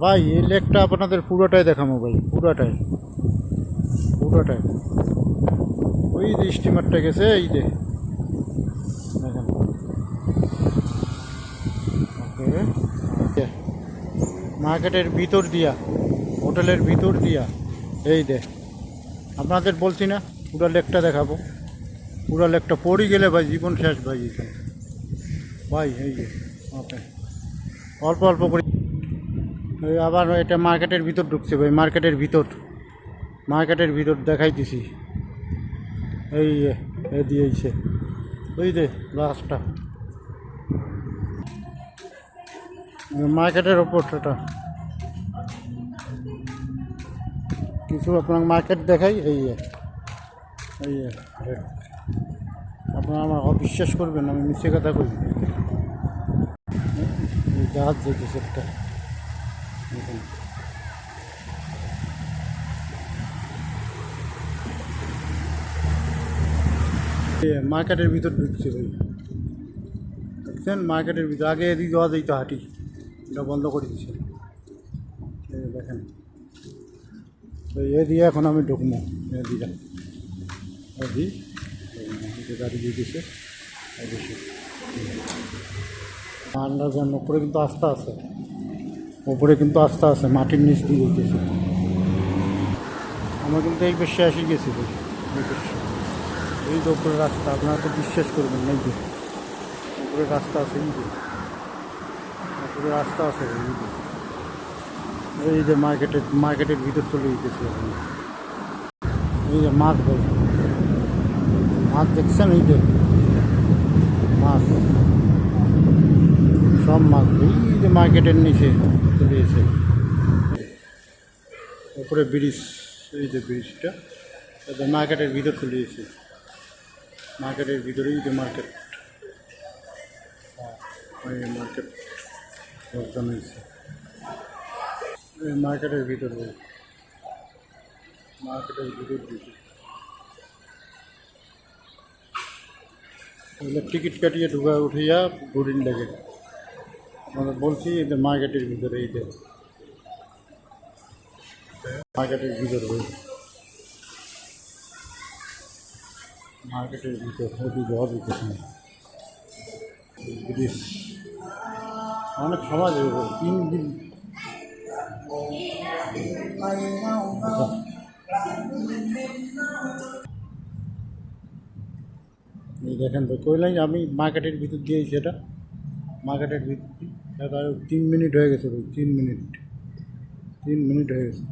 ভাই এই লেকটা আপনাদের পুরোটাই দেখাবো ভাই, পুরোটাই পুরোটাই। ওই যে স্টিমারটা গেছে, এই যে দেখেন। ওকে, মার্কেটের ভিতর দিয়া, হোটেলের ভিতর দিয়া, এই দেখ আপনাদের বলছি না পুরো লেকটা দেখাবো। পুরো লেকটা পড়ে গেলে ভাই জীবন শেষ ভাই এখানে ভাই। এই যে ওকে, অল্প অল্প করে এই আবার এটা মার্কেটের ভিতর ঢুকছে ভাই, মার্কেটের ভিতর, মার্কেটের ভিতর দেখাইতেছি। এই যে এই দিয়েছে, ওই যে রাস্তা মার্কেটের ওপর সেটা। কিছু আপনার মার্কেট দেখাই, এই যে এই যে আপনারা আমার অবিশ্বাস করবেন, আমি মিশে কথা কই। জাহাজ যেতেছে একটা, দেখুন। মার্কেটের ভিতর ঢুকছে ভাই, দেখছেন মার্কেটের ভিতর। আগে এদিকে যাওয়া যেত হাঁটি, এটা বন্ধ করে দিচ্ছে। দেখেন তো এ দিয়ে এখন আমি ঢুকবো, এদিকে গাড়ি দিয়ে দিছে। আন্ডারগ্রাউন্ড উপরে কিন্তু আস্থা আছে, উপরে কিন্তু আস্থা আছে, মাটির নিচ দিয়ে যেতেছে। আমরা কিন্তু এই বেশি আসি গেছি ভাই, এই যে উপরে রাস্তা, আপনারা তো বিশ্বাস করবেন না। এই যে উপরে রাস্তা আছে, এই যে উপরে রাস্তা আছে, এই যে মার্কেটের ভিতর চলে যেতেছে। এই যে মাছ ভাই, মাছ দেখছেন, এই যে মাছ, সব মাছ এই যে মার্কেটের নিচে চলে এসে। উপরে ব্রিজ, এই যে ব্রিজটা মার্কেটের ভিতর চলে এসে। মার্কেটের ভিতরেই যে মার্কেট, ওই মার্কেট লোকজন হয়েছে মার্কেটের ভিতরে, মার্কেটের ভিতর দিকে টিকিট কাটিয়ে ঢুকা উঠিয়া দুদিন লাগে। আমরা বলছি এটা মার্কেটের ভিতরে, এইটা মার্কেটের ভিতর হয়ে, মার্কেটের ভিতর ওদিকে যাওয়া যেতেছে না। ব্রিজ অনেক সময় যাবে, 3 দিন। এই দেখেন তো কইলাই আমি মার্কেটের ভিতর দিয়েছি, এটা মার্কেটের ভিতর দিয়ে 3 মিনিট হয়ে গেছে ভাই, 3 মিনিট, 3 মিনিট হয়ে গেছে।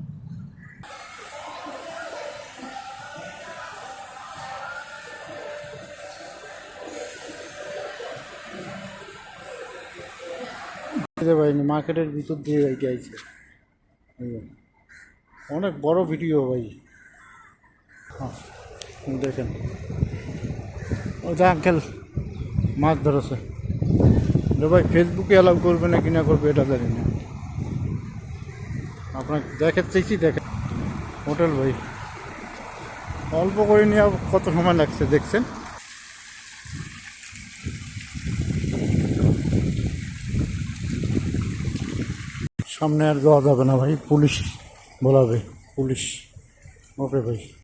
ভাই মার্কেটের ভিতর দিয়ে গাইতে আইছে, অনেক বড় ভিডিও ভাই। হ্যাঁ দেখেন, ওই যে আঙ্কেল মাছ ধরেছে। ভাই ফেসবুকে অ্যালাউ করবে না কিনা করবে এটা জানি না, আপনাকে দেখাতে চাইছি। দেখেন হোটেল ভাই, অল্প করে নিয়ে কত সময় লাগছে দেখছেন। সামনে আর যাওয়া যাবে না ভাই, পুলিশ বলাবে, পুলিশ। ওকে ভাই।